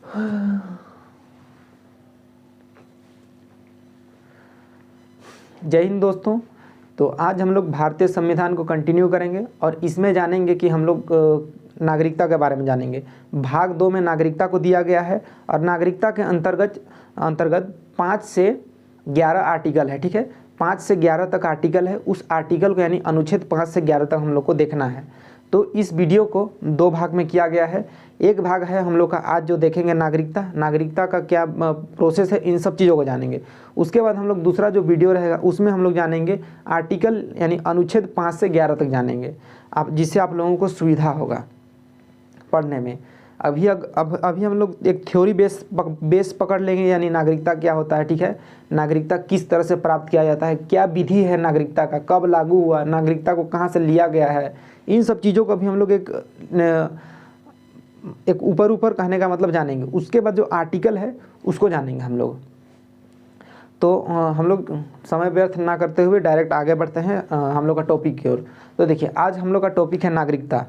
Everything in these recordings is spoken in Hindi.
जय हिंद दोस्तों। तो आज हम लोग भारतीय संविधान को कंटिन्यू करेंगे और इसमें जानेंगे कि हम लोग नागरिकता के बारे में जानेंगे। भाग 2 में नागरिकता को दिया गया है और नागरिकता के अंतर्गत 5 से 11 आर्टिकल है। ठीक है, 5 से 11 तक आर्टिकल है। उस आर्टिकल को यानी अनुच्छेद 5 से 11 तक हम लोग को देखना है। तो इस वीडियो को 2 भाग में किया गया है। एक भाग है हम लोग का आज जो देखेंगे नागरिकता का क्या प्रोसेस है, इन सब चीज़ों को जानेंगे। उसके बाद हम लोग दूसरा जो वीडियो रहेगा उसमें हम लोग जानेंगे आर्टिकल यानी अनुच्छेद 5 से 11 तक जानेंगे, आप जिससे आप लोगों को सुविधा होगा पढ़ने में। अभी हम लोग एक थ्योरी बेस पकड़ लेंगे, यानी नागरिकता क्या होता है। ठीक है, नागरिकता किस तरह से प्राप्त किया जाता है, क्या विधि है नागरिकता का, कब लागू हुआ, नागरिकता को कहाँ से लिया गया है, इन सब चीज़ों को अभी हम लोग एक ऊपर कहने का मतलब जानेंगे। उसके बाद जो आर्टिकल है उसको जानेंगे हम लोग। तो हम लोग समय व्यर्थ ना करते हुए डायरेक्ट आगे बढ़ते हैं हम लोग का टॉपिक की ओर। तो देखिए आज हम लोग का टॉपिक है नागरिकता।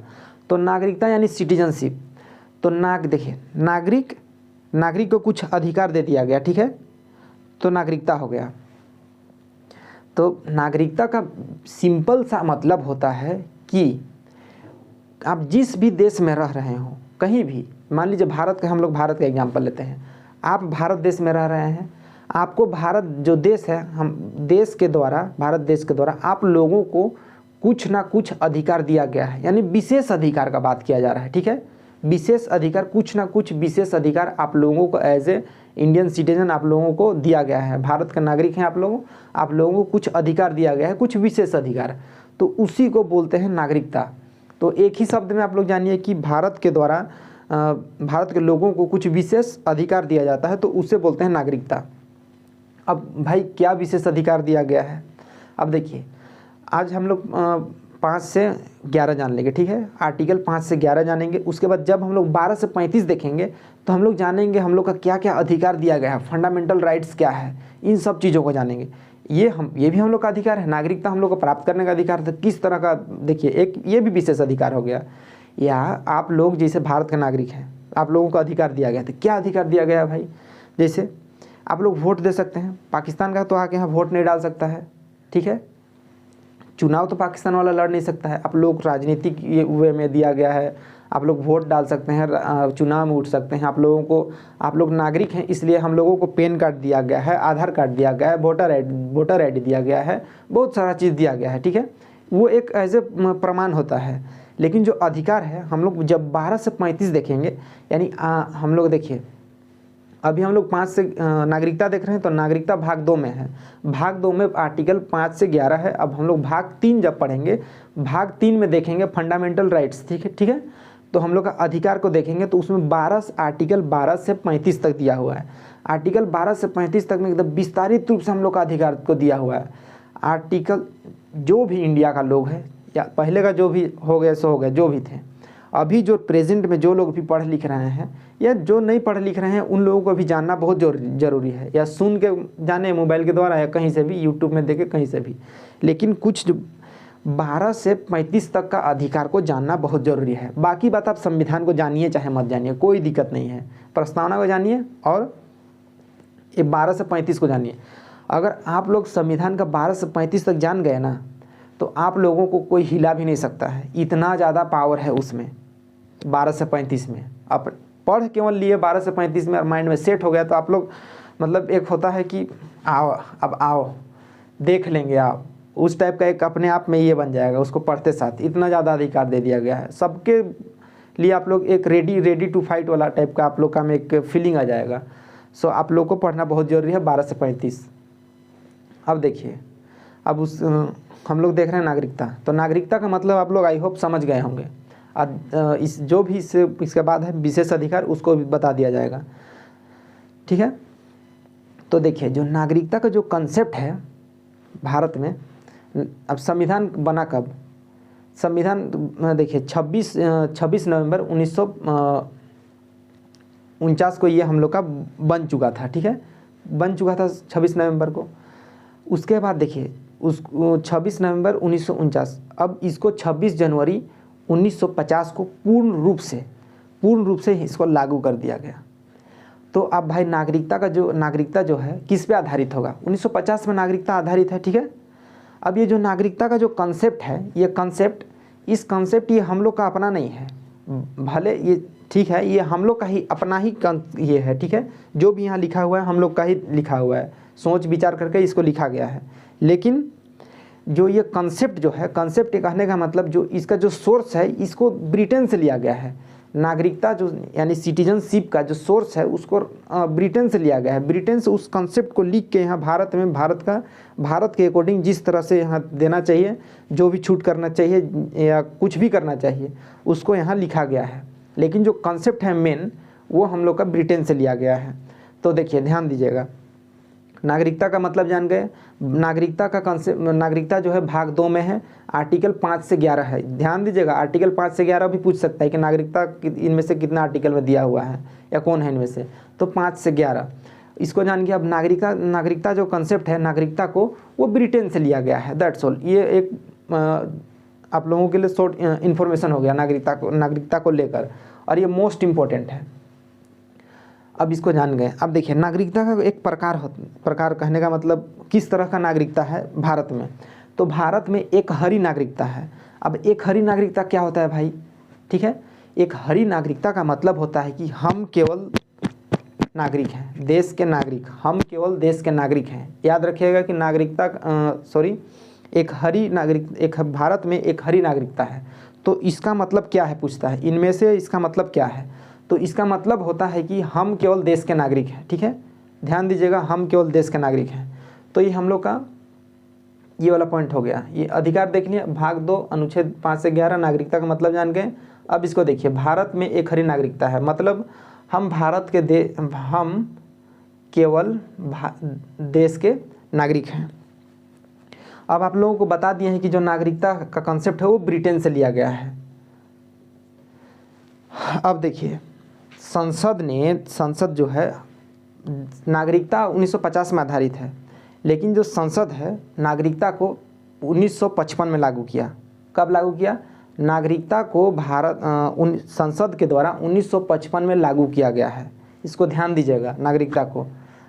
तो नागरिकता यानी सिटीजनशिप। तो देखिए नागरिक को कुछ अधिकार दे दिया गया। ठीक है, तो नागरिकता हो गया। तो नागरिकता का सिंपल सा मतलब होता है कि आप जिस भी देश में रह रहे हो, कहीं भी, मान लीजिए हम लोग भारत का एग्जांपल लेते हैं। आप भारत देश में रह रहे हैं, आपको भारत जो देश है, भारत देश के द्वारा आप लोगों को कुछ ना कुछ अधिकार दिया गया है, यानी विशेष अधिकार का बात किया जा रहा है। ठीक है, विशेष अधिकार, कुछ ना कुछ विशेष अधिकार आप लोगों को एज ए इंडियन सिटीजन आप लोगों को दिया गया है। भारत का नागरिक हैं आप लोगों को कुछ अधिकार दिया गया है, कुछ विशेष अधिकार। तो उसी को बोलते हैं नागरिकता। तो एक ही शब्द में आप लोग जानिए कि भारत के द्वारा भारत के लोगों को कुछ विशेष अधिकार दिया जाता है, तो उसे बोलते हैं नागरिकता। अब भाई क्या विशेष अधिकार दिया गया है, अब देखिए आज हम लोग 5 से 11 जान लेंगे। ठीक है, आर्टिकल 5 से 11 जानेंगे। उसके बाद जब हम लोग 12 से 35 देखेंगे तो हम लोग जानेंगे हम लोग का क्या क्या अधिकार दिया गया है, फंडामेंटल राइट्स क्या है, इन सब चीज़ों को जानेंगे। ये भी हम लोग का अधिकार है। नागरिकता हम लोग को प्राप्त करने का अधिकार था, किस तरह का, देखिए एक ये भी विशेष अधिकार हो गया। या आप लोग जैसे भारत के नागरिक हैं, आप लोगों को अधिकार दिया गया था। क्या अधिकार दिया गया भाई, जैसे आप लोग वोट दे सकते हैं। पाकिस्तान का तो आके यहाँ वोट नहीं डाल सकता है। ठीक है, चुनाव तो पाकिस्तान वाला लड़ नहीं सकता है। आप लोग राजनीतिक वे में दिया गया है, आप लोग वोट डाल सकते हैं, चुनाव में उठ सकते हैं। आप लोग नागरिक हैं, इसलिए हम लोगों को पैन कार्ड दिया गया है, आधार कार्ड दिया गया है, वोटर आईडी दिया गया है, बहुत सारा चीज़ दिया गया है। ठीक है, वो एक एज ए प्रमाण होता है। लेकिन जो अधिकार है हम लोग जब 12 से 35 देखेंगे, यानी हम लोग देखिए अभी हम लोग 5 से नागरिकता देख रहे हैं, तो नागरिकता भाग 2 में है। भाग 2 में आर्टिकल 5 से 11 है। अब हम लोग भाग 3 जब पढ़ेंगे, भाग 3 में देखेंगे फंडामेंटल राइट्स। ठीक है, तो हम लोग का अधिकार को देखेंगे तो उसमें आर्टिकल 12 से 35 तक दिया हुआ है। आर्टिकल 12 से 35 तक में एकदम विस्तारित रूप से हम लोग का अधिकार को दिया हुआ है। आर्टिकल जो भी इंडिया का लोग है, या पहले का जो भी हो गया सो हो गया, जो भी थे, अभी जो प्रेजेंट में जो लोग भी पढ़ लिख रहे हैं या जो नहीं पढ़ लिख रहे हैं, उन लोगों को भी जानना बहुत ज़रूरी है। या सुन के जाने मोबाइल के द्वारा, या कहीं से भी यूट्यूब में देखे, कहीं से भी। लेकिन कुछ 12 से 35 तक का अधिकार को जानना बहुत ज़रूरी है। बाकी बात आप संविधान को जानिए चाहे मत जानिए, कोई दिक्कत नहीं है। प्रस्तावना को जानिए और ये 12 से 35 को जानिए। अगर आप लोग संविधान का 12 से 35 तक जान गए ना, तो आप लोगों को कोई हिला भी नहीं सकता है। इतना ज़्यादा पावर है उसमें 12 से 35 में। आप पढ़ केवल लिए 12 से 35 में और माइंड में सेट हो गया, तो आप लोग मतलब एक होता है कि आओ देख लेंगे आप, उस टाइप का एक अपने आप में ये बन जाएगा। उसको पढ़ते साथ इतना ज़्यादा अधिकार दे दिया गया है सबके लिए। आप लोग एक रेडी टू फाइट वाला टाइप का आप लोग का में एक फीलिंग आ जाएगा। सो आप लोग को पढ़ना बहुत ज़रूरी है 12 से 35। अब देखिए अब हम लोग देख रहे हैं नागरिकता। तो नागरिकता का मतलब आप लोग आई होप समझ गए होंगे। इसके बाद है विशेष अधिकार, उसको भी बता दिया जाएगा। ठीक है, तो देखिए जो नागरिकता का जो कंसेप्ट है भारत में, अब संविधान बना कब, संविधान देखिए 26 नवंबर 1949 को ये हम लोग का बन चुका था। ठीक है, बन चुका था 26 नवंबर को। उसके बाद देखिए 26 नवंबर 1949, अब इसको 26 जनवरी 1950 को पूर्ण रूप से इसको लागू कर दिया गया। तो अब भाई नागरिकता जो है किस पे आधारित होगा? 1950 में नागरिकता आधारित है, ठीक है। अब ये जो नागरिकता का जो कंसेप्ट है, ये कंसेप्ट ये हम लोग का अपना नहीं है, भले ये ठीक है, ये हम लोग का ही अपना ही ये है, ठीक है। जो भी यहाँ लिखा हुआ है हम लोग का ही लिखा हुआ है, सोच विचार करके इसको लिखा गया है। लेकिन जो ये कंसेप्ट जो है, कंसेप्ट कहने का मतलब जो इसका जो सोर्स है, इसको ब्रिटेन से लिया गया है। नागरिकता जो यानी सिटीजनशिप का जो सोर्स है उसको ब्रिटेन से लिया गया है। ब्रिटेन से उस कंसेप्ट को लिख के यहाँ भारत में भारत के अकॉर्डिंग जिस तरह से यहाँ देना चाहिए, जो भी छूट करना चाहिए या कुछ भी करना चाहिए, उसको यहाँ लिखा गया है। लेकिन जो कंसेप्ट है मेन, वो हम लोग का ब्रिटेन से लिया गया है। तो देखिए ध्यान दीजिएगा, नागरिकता का मतलब जान गए। नागरिकता का कंसेप्ट, नागरिकता जो है भाग 2 में है, आर्टिकल 5 से 11 है। ध्यान दीजिएगा, आर्टिकल 5 से 11 भी पूछ सकता है कि नागरिकता इनमें से कितना आर्टिकल में दिया हुआ है या कौन है इनमें से, तो 5 से 11 इसको जान के। अब नागरिकता जो कंसेप्ट है, नागरिकता को वो ब्रिटेन से लिया गया है, दैट्स ऑल। ये एक आप लोगों के लिए शॉर्ट इन्फॉर्मेशन हो गया नागरिकता को लेकर, और ये मोस्ट इम्पोर्टेंट है। अब इसको जान गए। अब देखिए नागरिकता का एक प्रकार कहने का मतलब किस तरह का नागरिकता है भारत में। तो भारत में एक हरी नागरिकता है। अब एक हरी नागरिकता क्या होता है भाई, ठीक है। एक हरी नागरिकता का मतलब होता है कि हम केवल नागरिक हैं, देश के नागरिक, हम केवल देश के नागरिक हैं। याद रखिएगा कि भारत में एक हरी नागरिकता है। तो इसका मतलब क्या है पूछता है, इनमें से इसका मतलब क्या है? तो इसका मतलब होता है कि हम केवल देश के नागरिक हैं, ठीक है। ध्यान दीजिएगा, हम केवल देश के नागरिक हैं। तो ये हम लोग का ये वाला पॉइंट हो गया। ये अधिकार देख लिया, भाग 2 अनुच्छेद 5 से 11 नागरिकता का मतलब जान गए। अब इसको देखिए, भारत में एक हरी नागरिकता है, मतलब हम हम केवल देश के नागरिक हैं। अब आप लोगों को बता दिए हैं कि जो नागरिकता का कंसेप्ट है वो ब्रिटेन से लिया गया है। अब देखिए संसद जो है, नागरिकता 1950 में आधारित है, लेकिन जो संसद है नागरिकता को 1955 में लागू किया। कब लागू किया? नागरिकता को संसद के द्वारा 1955 में लागू किया गया है। इसको ध्यान दीजिएगा, नागरिकता को।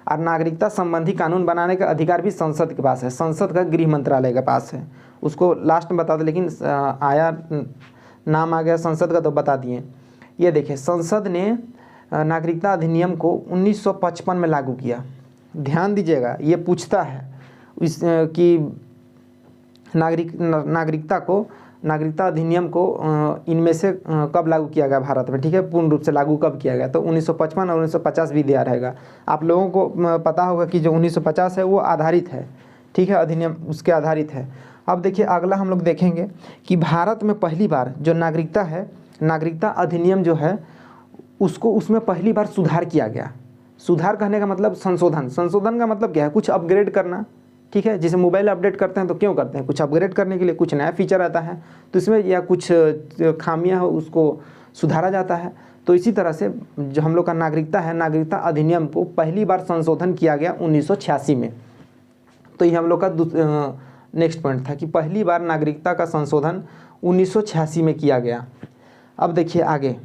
और नागरिकता संबंधी कानून बनाने का अधिकार भी संसद के पास है, संसद का गृह मंत्रालय के पास है। उसको लास्ट में बता दें, लेकिन नाम आ गया संसद का तो बता दिए। ये देखिए, संसद ने नागरिकता अधिनियम को 1955 में लागू किया। ध्यान दीजिएगा, ये पूछता है कि नागरिकता अधिनियम को इनमें से कब लागू किया गया भारत में, ठीक है, पूर्ण रूप से लागू कब किया गया। तो 1955 और 1950 भी दिया रहेगा। आप लोगों को पता होगा कि जो 1950 है वो आधारित है, ठीक है, अधिनियम उसके आधारित है। अब देखिए अगला हम लोग देखेंगे कि भारत में पहली बार जो नागरिकता है, नागरिकता अधिनियम जो है उसमें पहली बार सुधार किया गया। सुधार कहने का मतलब संशोधन का मतलब क्या है? कुछ अपग्रेड करना, ठीक है। जैसे मोबाइल अपडेट करते हैं तो क्यों करते हैं? कुछ अपग्रेड करने के लिए, कुछ नया फीचर आता है तो इसमें या कुछ खामियां हो उसको सुधारा जाता है। तो इसी तरह से जो हम लोग का नागरिकता है, नागरिकता अधिनियम को पहली बार संशोधन किया गया 1986 में। तो ये हम लोग का नेक्स्ट पॉइंट था कि पहली बार नागरिकता का संशोधन 1986 में किया गया। अब देखिए आगे,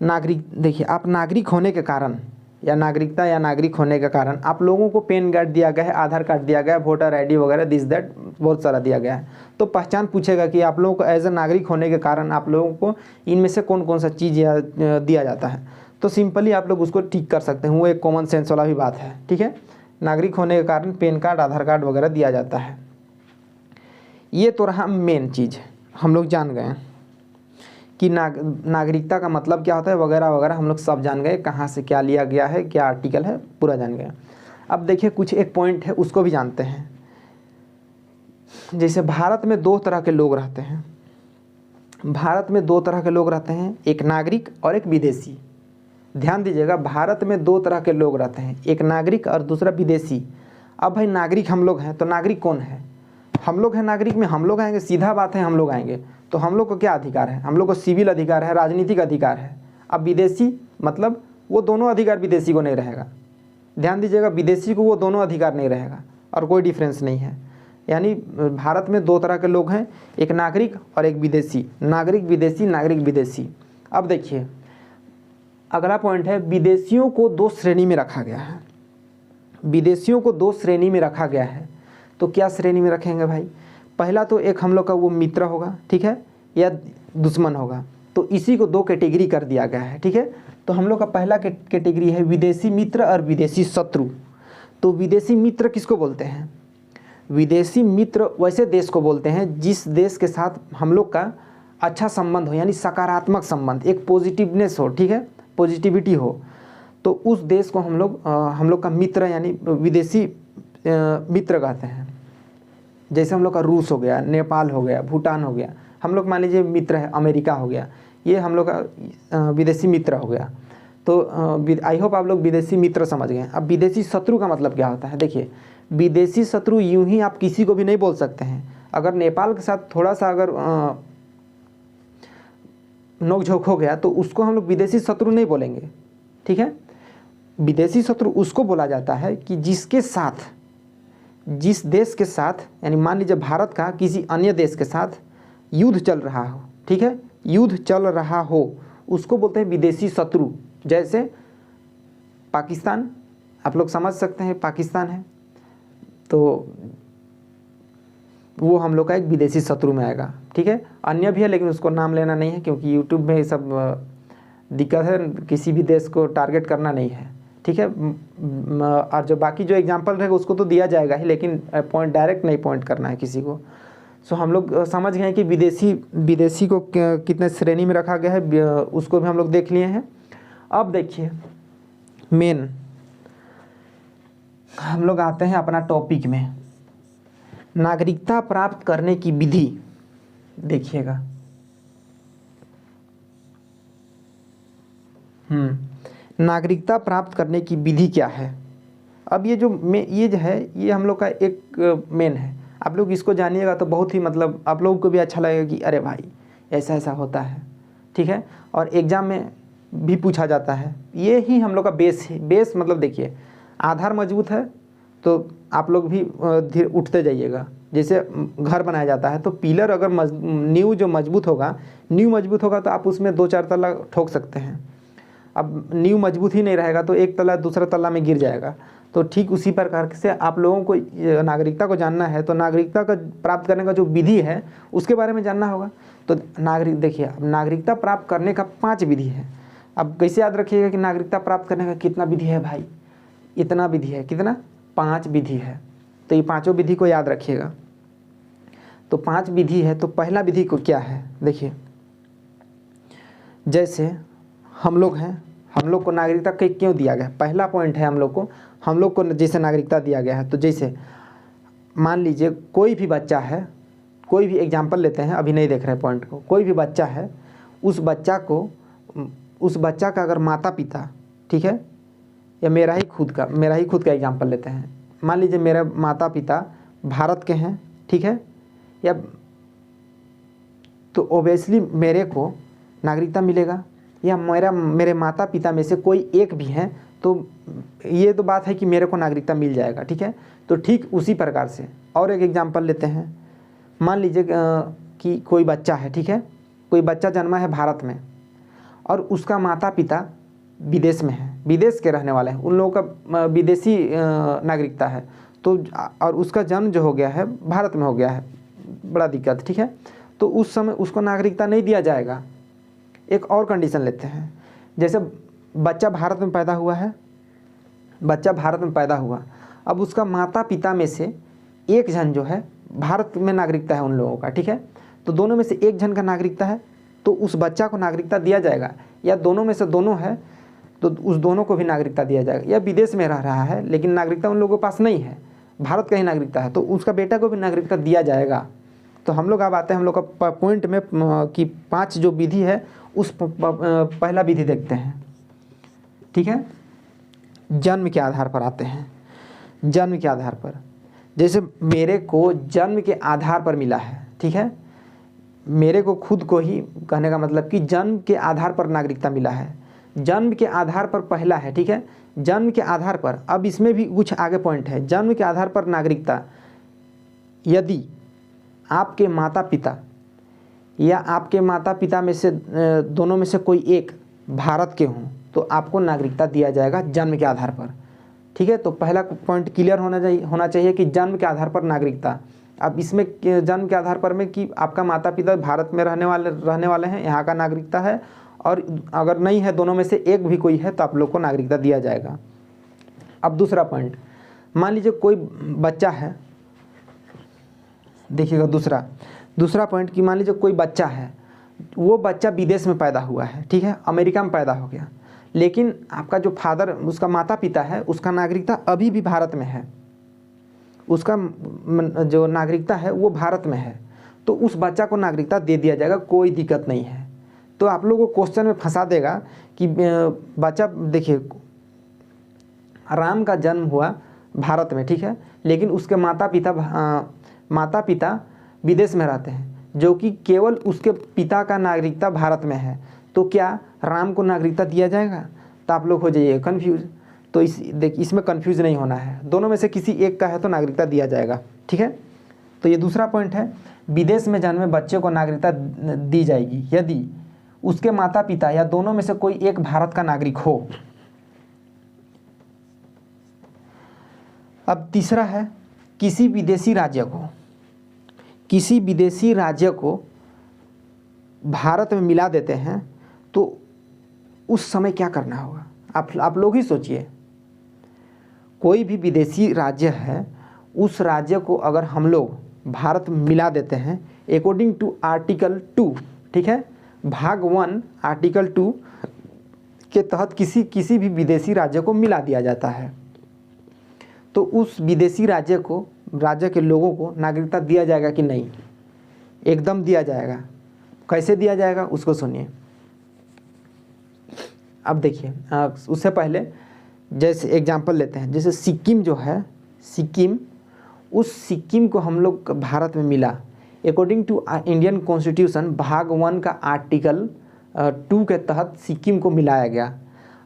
देखिए आप नागरिक होने के कारण या नागरिक होने के कारण आप लोगों को पैन कार्ड दिया गया है, आधार कार्ड दिया गया है, वोटर आईडी वगैरह दिस दैट बहुत सारा दिया गया है। तो पहचान पूछेगा कि आप लोगों को एज ए नागरिक होने के कारण आप लोगों को इनमें से कौन कौन सा चीज़ दिया जाता है। तो सिंपली आप लोग उसको ठीक कर सकते हैं, वो एक कॉमन सेंस वाला भी बात है, ठीक है। नागरिक होने के कारण पैन कार्ड, आधार कार्ड वगैरह दिया जाता है। ये तो रहा मेन चीज़, हम लोग जान गए कि नागरिकता का मतलब क्या होता है वगैरह वगैरह, हम लोग सब जान गए, कहाँ से क्या लिया गया है, क्या आर्टिकल है, पूरा जान गए। अब देखिए कुछ एक पॉइंट है उसको भी जानते हैं। जैसे भारत में 2 तरह के लोग रहते हैं, भारत में 2 तरह के लोग रहते हैं, एक नागरिक और एक विदेशी। ध्यान दीजिएगा, भारत में 2 तरह के लोग रहते हैं, एक नागरिक और दूसरा विदेशी। अब भाई नागरिक हम लोग हैं, तो नागरिक कौन है? हम लोग हैं नागरिक में, हम लोग आएंगे, सीधा बात है, हम लोग आएंगे। तो हम लोग को क्या अधिकार है? हम लोग को सिविल अधिकार है, राजनीतिक अधिकार है। अब विदेशी मतलब वो दोनों अधिकार विदेशी को नहीं रहेगा। ध्यान दीजिएगा, विदेशी को वो दोनों अधिकार नहीं रहेगा और कोई डिफरेंस नहीं है। यानी भारत में 2 तरह के लोग हैं, एक नागरिक और एक विदेशी। नागरिक विदेशी, नागरिक विदेशी। अब देखिए अगला पॉइंट है विदेशियों को दो श्रेणी में रखा गया है। विदेशियों को दो श्रेणी में रखा गया है, तो क्या श्रेणी में रखेंगे भाई? पहला तो एक हम लोग का वो मित्र होगा, ठीक है, या दुश्मन होगा, तो इसी को दो कैटेगरी कर दिया गया है, ठीक है। तो हम लोग का पहला कैटेगरी है विदेशी मित्र और विदेशी शत्रु। तो विदेशी मित्र किसको बोलते हैं? विदेशी मित्र वैसे देश को बोलते हैं जिस देश के साथ हम लोग का अच्छा संबंध हो, यानी सकारात्मक संबंध, एक पॉजिटिवनेस हो, ठीक है, पॉजिटिविटी हो, तो उस देश को हम लोग का मित्र यानी विदेशी मित्र कहते हैं। जैसे हम लोग का रूस हो गया, नेपाल हो गया, भूटान हो गया, हम लोग मान लीजिए मित्र है, अमेरिका हो गया, ये हम लोग का विदेशी मित्र हो गया। तो आई होप आप लोग विदेशी मित्र समझ गए। अब विदेशी शत्रु का मतलब क्या होता है? देखिए, विदेशी शत्रु यूं ही आप किसी को भी नहीं बोल सकते हैं। अगर नेपाल के साथ थोड़ा सा अगर नोकझोंक हो गया तो उसको हम लोग विदेशी शत्रु नहीं बोलेंगे, ठीक है। विदेशी शत्रु उसको बोला जाता है कि जिसके साथ, जिस देश के साथ, यानी मान लीजिए भारत का किसी अन्य देश के साथ युद्ध चल रहा हो, ठीक है, युद्ध चल रहा हो, उसको बोलते हैं विदेशी शत्रु। जैसे पाकिस्तान, आप लोग समझ सकते हैं पाकिस्तान है, तो वो हम लोग का एक विदेशी शत्रु में आएगा, ठीक है। अन्य भी है लेकिन उसको नाम लेना नहीं है, क्योंकि यूट्यूब में ये सब दिक्कत है, किसी भी देश को टारगेट करना नहीं है, ठीक है। और जो बाकी जो एग्जांपल रहेगा उसको तो दिया जाएगा ही, लेकिन पॉइंट डायरेक्ट नहीं पॉइंट करना है किसी को। सो हम लोग समझ गए कि विदेशी को कितने श्रेणी में रखा गया है, उसको भी हम लोग देख लिए हैं। अब देखिए मेन हम लोग आते हैं अपना टॉपिक में, नागरिकता प्राप्त करने की विधि। देखिएगा, नागरिकता प्राप्त करने की विधि क्या है? अब ये जो है ये हम लोग का एक मेन है। आप लोग इसको जानिएगा तो बहुत ही मतलब आप लोगों को भी अच्छा लगेगा कि अरे भाई ऐसा ऐसा होता है, ठीक है। और एग्ज़ाम में भी पूछा जाता है। ये ही हम लोग का बेस है। बेस मतलब देखिए, आधार मजबूत है तो आप लोग भी धीरे उठते जाइएगा। जैसे घर बनाया जाता है तो पिलर अगर नींव जो मजबूत होगा, नींव मजबूत होगा तो आप उसमें 2-4 तल्ला ठोक सकते हैं। अब नींव मजबूत ही नहीं रहेगा तो एक तल्ला दूसरा तल्ला में गिर जाएगा। तो ठीक उसी प्रकार से आप लोगों को नागरिकता को जानना है तो नागरिकता का प्राप्त करने का जो विधि है उसके बारे में जानना होगा। तो देखिए, अब नागरिकता प्राप्त करने का 5 विधि है। अब कैसे याद रखिएगा कि नागरिकता प्राप्त करने का कितना विधि है भाई? इतना विधि है। कितना? 5 विधि है। तो ये 5 विधि को याद रखिएगा। तो 5 विधि है। तो पहला विधि को क्या है? देखिए, जैसे हम लोग हैं, हम लोग को नागरिकता क्यों दिया गया? पहला पॉइंट है हम लोग को जैसे नागरिकता दिया गया है। तो जैसे मान लीजिए कोई भी बच्चा है, कोई भी एग्जाम्पल लेते हैं, अभी नहीं देख रहे पॉइंट को, कोई भी बच्चा है, उस बच्चा का अगर माता पिता, ठीक है, या मेरा ही खुद का एग्जाम्पल लेते हैं। मान लीजिए मेरे माता पिता भारत के हैं, ठीक है, या तो ओबियसली मेरे को नागरिकता मिलेगा। या मेरे माता पिता में से कोई एक भी हैं तो ये तो बात है कि मेरे को नागरिकता मिल जाएगा, ठीक है। तो ठीक उसी प्रकार से और एक एग्जांपल लेते हैं। मान लीजिए कि कोई बच्चा है, ठीक है, कोई बच्चा जन्मा है भारत में और उसका माता पिता विदेश में है, विदेश के रहने वाले हैं, उन लोगों का विदेशी नागरिकता है। तो और उसका जन्म जो हो गया है भारत में हो गया है, बड़ा दिक्कत, ठीक है। तो उस समय उसको नागरिकता नहीं दिया जाएगा। एक और कंडीशन लेते हैं, जैसे बच्चा भारत में पैदा हुआ है, अब उसका माता पिता में से एक जन जो है भारत में नागरिकता है उन लोगों का, ठीक है। तो दोनों में से एक जन का नागरिकता है तो उस बच्चा को नागरिकता दिया जाएगा। या दोनों में से दोनों है तो उस दोनों को भी नागरिकता दिया जाएगा। या विदेश में रह रहा है लेकिन नागरिकता उन लोगों के पास नहीं है, भारत का ही नागरिकता है, तो उसका बेटा को भी नागरिकता दिया जाएगा। तो हम लोग अब आते हैं हम लोग का पॉइंट में कि 5 जो विधि है उस पहला विधि देखते हैं, ठीक है। जन्म के आधार पर आते हैं। जन्म के आधार पर, जैसे मेरे को जन्म के आधार पर मिला है, ठीक है, मेरे को खुद को ही कहने का मतलब कि जन्म के आधार पर नागरिकता मिला है। जन्म के आधार पर पहला है, ठीक है, जन्म के आधार पर। अब इसमें भी कुछ आगे पॉइंट है। जन्म के आधार पर नागरिकता, यदि आपके माता पिता या आपके माता पिता में से दोनों में से कोई एक भारत के हों, तो आपको नागरिकता दिया जाएगा जन्म के आधार पर। ठीक है, तो पहला पॉइंट क्लियर होना चाहिए कि जन्म के आधार पर नागरिकता। अब इसमें जन्म के आधार पर में कि आपका माता पिता भारत में रहने वाले हैं, यहाँ का नागरिकता है, और अगर नहीं है दोनों में से एक भी कोई है तो आप लोग को नागरिकता दिया जाएगा। अब दूसरा पॉइंट, मान लीजिए कोई बच्चा है, देखिएगा दूसरा पॉइंट कि मान लीजिए कोई बच्चा है, वो बच्चा विदेश में पैदा हुआ है, ठीक है, अमेरिका में पैदा हो गया, लेकिन आपका जो फादर, उसका माता पिता है, उसका नागरिकता अभी भी भारत में है, उसका जो नागरिकता है वो भारत में है, तो उस बच्चा को नागरिकता दे दिया जाएगा, कोई दिक्कत नहीं है। तो आप लोगों को क्वेश्चन में फंसा देगा कि बच्चा, देखिए राम का जन्म हुआ भारत में, ठीक है, लेकिन उसके माता पिता विदेश में रहते हैं, जो कि केवल उसके पिता का नागरिकता भारत में है, तो क्या राम को नागरिकता दिया जाएगा? तो आप लोग हो जाइए कन्फ्यूज। तो इसमें कन्फ्यूज नहीं होना है, दोनों में से किसी एक का है तो नागरिकता दिया जाएगा। ठीक है, तो ये दूसरा पॉइंट है, विदेश में जन्मे बच्चे को नागरिकता दी जाएगी यदि उसके माता पिता या दोनों में से कोई एक भारत का नागरिक हो। अब तीसरा है, किसी विदेशी राज्य को भारत में मिला देते हैं तो उस समय क्या करना होगा? आप लोग ही सोचिए। कोई भी विदेशी राज्य है, उस राज्य को अगर हम लोग भारत में मिला देते हैं अकॉर्डिंग टू आर्टिकल 2, ठीक है, भाग 1 आर्टिकल 2 के तहत किसी भी विदेशी राज्य को मिला दिया जाता है, तो उस विदेशी राज्य के लोगों को नागरिकता दिया जाएगा कि नहीं? एकदम दिया जाएगा। कैसे दिया जाएगा उसको सुनिए। अब देखिए, उससे पहले जैसे एग्जांपल लेते हैं, जैसे सिक्किम जो है, उस सिक्किम को हम लोग भारत में मिला अकॉर्डिंग टू इंडियन कॉन्स्टिट्यूशन भाग 1 का आर्टिकल 2 के तहत सिक्किम को मिलाया गया।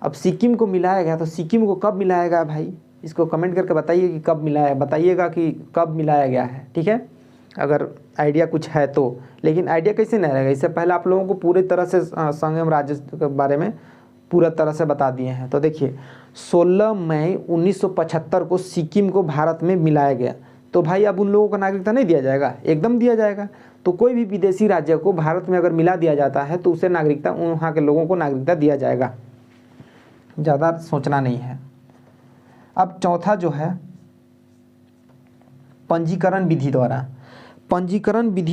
अब सिक्किम को मिलाया गया तो सिक्किम को कब मिलाया गया भाई? इसको कमेंट करके बताइए कि कब मिलाया, बताइएगा कि कब मिलाया गया है। ठीक है, अगर आइडिया कुछ है तो, लेकिन आइडिया कैसे नहीं रहेगा? इससे पहले आप लोगों को पूरी तरह से संगम राज्य के बारे में पूरा तरह से बता दिए हैं। तो देखिए 16 मई 1975 को सिक्किम को भारत में मिलाया गया, तो भाई अब उन लोगों को नागरिकता नहीं दिया जाएगा? एकदम दिया जाएगा। तो कोई भी विदेशी राज्य को भारत में अगर मिला दिया जाता है तो उसे नागरिकता, वहाँ के लोगों को नागरिकता दिया जाएगा, ज़्यादा सोचना नहीं है। अब चौथा जो है, पंजीकरण विधि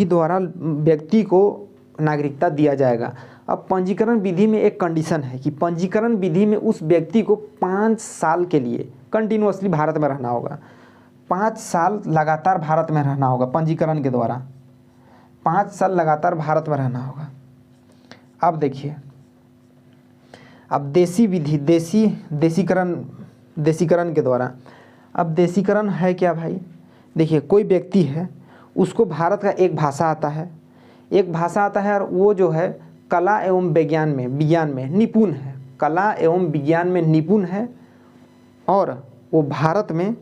द्वारा व्यक्ति को नागरिकता दिया जाएगा। अब पंजीकरण विधि में एक कंडीशन है कि पंजीकरण विधि में उस व्यक्ति को 5 साल के लिए कंटिन्यूअसली भारत में रहना होगा, 5 साल लगातार भारत में रहना होगा। पंजीकरण के द्वारा 5 साल लगातार भारत में रहना होगा। अब देखिए, अब देशीकरण के द्वारा, अब देशीकरण है क्या भाई? देखिए कोई व्यक्ति है, उसको भारत का एक भाषा आता है और वो जो है कला एवं विज्ञान में निपुण है, कला एवं विज्ञान में निपुण है, और वो भारत में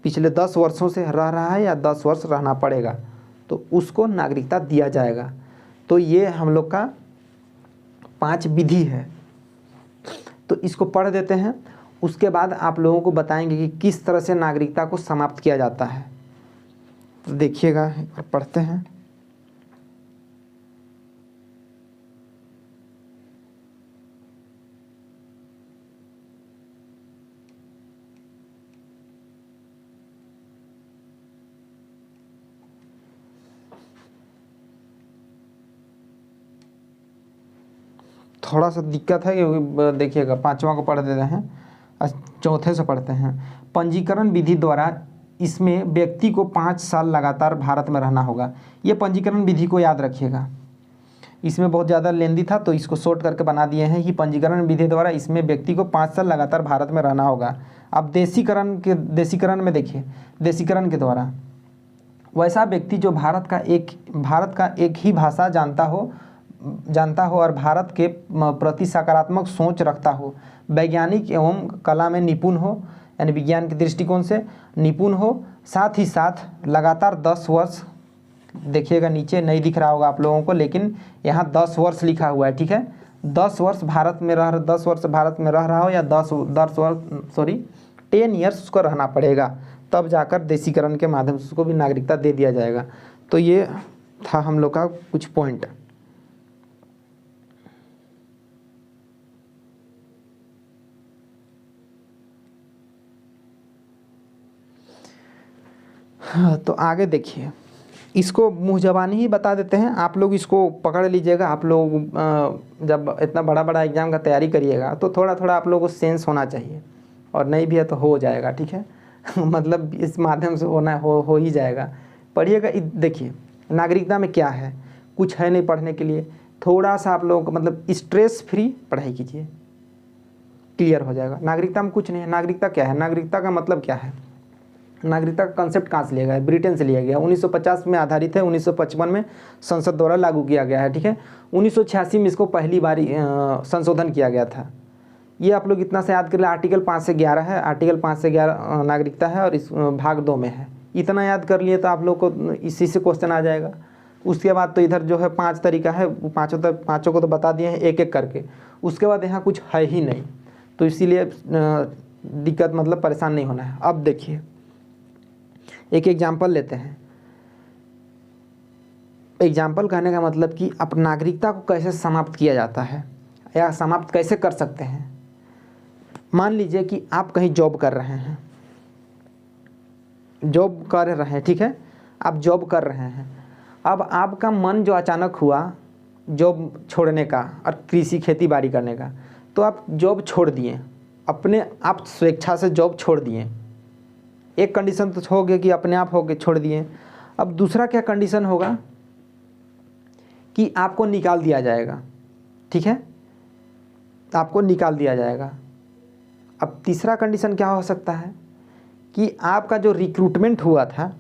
पिछले 10 वर्षों से रह रहा है या 10 वर्ष रहना पड़ेगा, तो उसको नागरिकता दिया जाएगा। तो ये हम लोग का 5 विधि है। तो इसको पढ़ देते हैं, उसके बाद आप लोगों को बताएंगे कि किस तरह से नागरिकता को समाप्त किया जाता है। तो देखिएगा, पढ़ते हैं। थोड़ा सा दिक्कत है क्योंकि देखिएगा 5वां को पढ़ देते हैं, चौथे से पढ़ते हैं। पंजीकरण विधि द्वारा इसमें व्यक्ति को 5 साल लगातार भारत में रहना होगा। ये पंजीकरण विधि को याद रखिएगा, इसमें बहुत ज़्यादा लेंदी था तो इसको शॉर्ट करके बना दिए हैं कि पंजीकरण विधि द्वारा इसमें व्यक्ति को 5 साल लगातार भारत में रहना होगा। अब देशीकरण में देखिए, देशीकरण के द्वारा वैसा व्यक्ति जो भारत का एक ही भाषा जानता हो और भारत के प्रति सकारात्मक सोच रखता हो, वैज्ञानिक एवं कला में निपुण हो, यानी विज्ञान के दृष्टिकोण से निपुण हो, साथ ही साथ लगातार 10 वर्ष, देखिएगा नीचे नहीं दिख रहा होगा आप लोगों को, लेकिन यहाँ 10 वर्ष लिखा हुआ है, ठीक है, 10 वर्ष भारत में रह 10 वर्ष भारत में रह रहा हो या 10 ईयर्स उसको रहना पड़ेगा, तब जाकर देशीकरण के माध्यम से उसको भी नागरिकता दे दिया जाएगा। तो ये था हम लोग का कुछ पॉइंट। हाँ, तो आगे देखिए, इसको मुँह ज़बानी ही बता देते हैं, आप लोग इसको पकड़ लीजिएगा। आप लोग जब इतना बड़ा बड़ा एग्ज़ाम का तैयारी करिएगा तो थोड़ा थोड़ा आप लोगों को सेंस होना चाहिए, और नहीं भी है तो हो जाएगा, ठीक है। मतलब इस माध्यम से होना हो ही जाएगा। पढ़िएगा। देखिए नागरिकता में क्या है, कुछ है नहीं पढ़ने के लिए, थोड़ा सा आप लोग मतलब स्ट्रेस फ्री पढ़ाई कीजिए, क्लियर हो जाएगा। नागरिकता में कुछ नहीं है। नागरिकता क्या है, नागरिकता का मतलब क्या है, नागरिकता का कंसेप्ट कहाँ से लिया गया है, ब्रिटेन से लिया गया, 1950 में आधारित है, 1955 में संसद द्वारा लागू किया गया है, ठीक है। 1986 में इसको पहली बार संशोधन किया गया था। ये आप लोग इतना से याद कर ले, आर्टिकल 5 से 11 है, आर्टिकल 5 से 11 नागरिकता है और इस भाग 2 में है। इतना याद कर लिए तो आप लोग को इसी से क्वेश्चन आ जाएगा। उसके बाद तो इधर जो है 5 तरीका है, पाँचों को तो बता दिए हैं एक एक करके। उसके बाद यहाँ कुछ है ही नहीं, तो इसीलिए दिक्कत मतलब परेशान नहीं होना है। अब देखिए एक एग्जाम्पल लेते हैं। एग्जाम्पल कहने का मतलब कि अब नागरिकता को कैसे समाप्त किया जाता है या समाप्त कैसे कर सकते हैं। मान लीजिए कि आप कहीं जॉब कर रहे हैं, ठीक है, आप जॉब कर रहे हैं। अब आपका मन जो अचानक हुआ जॉब छोड़ने का और कृषि खेती बाड़ी करने का, तो आप जॉब छोड़ दिए, अपने आप स्वेच्छा से जॉब छोड़ दिए। एक कंडीशन तो हो गया कि अपने आप हो गए छोड़ दिए। अब दूसरा क्या कंडीशन होगा कि आपको निकाल दिया जाएगा, ठीक है, आपको निकाल दिया जाएगा। अब तीसरा कंडीशन क्या हो सकता है कि आपका जो रिक्रूटमेंट हुआ था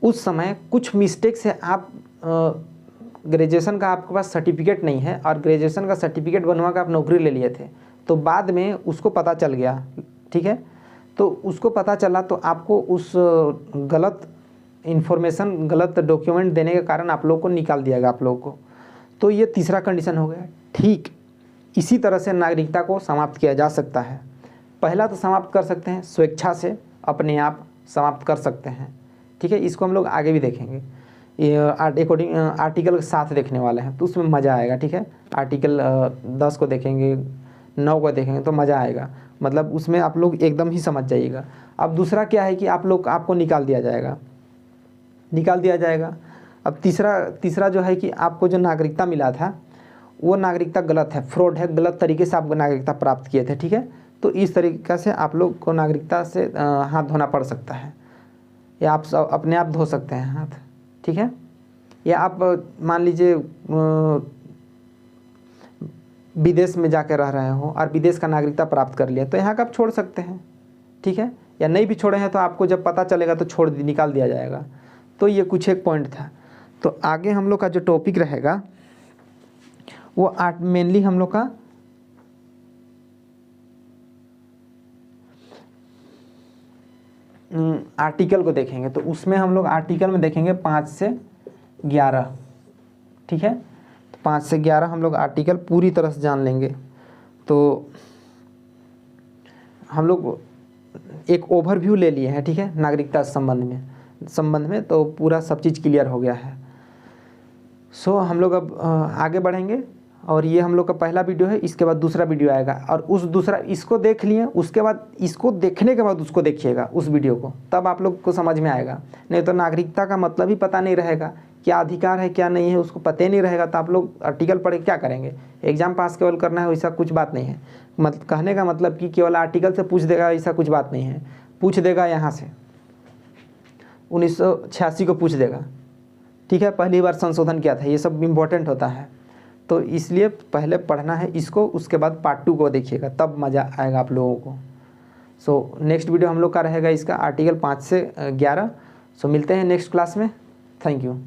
उस समय कुछ मिस्टेक से आप ग्रेजुएशन का आपके पास सर्टिफिकेट नहीं है और ग्रेजुएशन का सर्टिफिकेट बनवा कर आप नौकरी ले लिए थे, तो बाद में उसको पता चल गया, ठीक है, तो उसको पता चला तो आपको उस गलत इन्फॉर्मेशन, गलत डॉक्यूमेंट देने के कारण आप लोग को निकाल दिया गया आप लोग को। तो ये तीसरा कंडीशन हो गया। ठीक इसी तरह से नागरिकता को समाप्त किया जा सकता है। पहला तो समाप्त कर सकते हैं स्वेच्छा से, अपने आप समाप्त कर सकते हैं, ठीक है। इसको हम लोग आगे भी देखेंगे, ये आर्टिकल 7 देखने वाले हैं तो उसमें मज़ा आएगा, ठीक है। आर्टिकल 10 को देखेंगे, 9 को देखेंगे तो मज़ा आएगा, मतलब उसमें आप लोग एकदम ही समझ जाइएगा। अब दूसरा क्या है कि आपको निकाल दिया जाएगा। अब तीसरा जो है कि आपको जो नागरिकता मिला था वो नागरिकता गलत है, फ्रॉड है, गलत तरीके से आप नागरिकता प्राप्त किए थे, ठीक है। तो इस तरीक़े से आप लोग को नागरिकता से हाथ धोना पड़ सकता है, या आप अपने आप धो सकते हैं हाथ, ठीक है। या आप मान लीजिए विदेश में जाकर रह रहे हो और विदेश का नागरिकता प्राप्त कर लिया तो यहाँ का आप छोड़ सकते हैं, ठीक है। या नहीं भी छोड़े हैं तो आपको जब पता चलेगा तो निकाल दिया जाएगा। तो ये कुछ एक पॉइंट था। तो आगे हम लोग का जो टॉपिक रहेगा वो मेनली हम लोग का आर्टिकल को देखेंगे। तो उसमें हम लोग आर्टिकल में देखेंगे 5 से 11, ठीक है। तो 5 से 11 हम लोग आर्टिकल पूरी तरह से जान लेंगे। तो हम लोग एक ओवरव्यू ले लिए हैं, ठीक है, नागरिकता संबंध में तो पूरा सब चीज़ क्लियर हो गया है। सो हम लोग अब आगे बढ़ेंगे और ये हम लोग का पहला वीडियो है। इसके बाद दूसरा वीडियो आएगा और इसको देख लिए, उसके बाद इसको देखने के बाद उसको देखिएगा उस वीडियो को, तब आप लोग को समझ में आएगा। नहीं तो नागरिकता का मतलब ही पता नहीं रहेगा, क्या अधिकार है क्या नहीं है उसको पता ही नहीं रहेगा, तो आप लोग आर्टिकल पढ़ के क्या करेंगे। एग्जाम पास केवल करना है वैसा कुछ बात नहीं है। कहने का मतलब कि केवल आर्टिकल से पूछ देगा ऐसा कुछ बात नहीं है। पूछ देगा यहाँ से 1986 को पूछ देगा, ठीक है, पहली बार संशोधन किया था, ये सब इम्पोर्टेंट होता है। तो इसलिए पहले पढ़ना है इसको, उसके बाद पार्ट 2 को देखिएगा, तब मज़ा आएगा आप लोगों को। सो नेक्स्ट वीडियो हम लोग का रहेगा इसका आर्टिकल 5 से 11। सो मिलते हैं नेक्स्ट क्लास में। Thank you.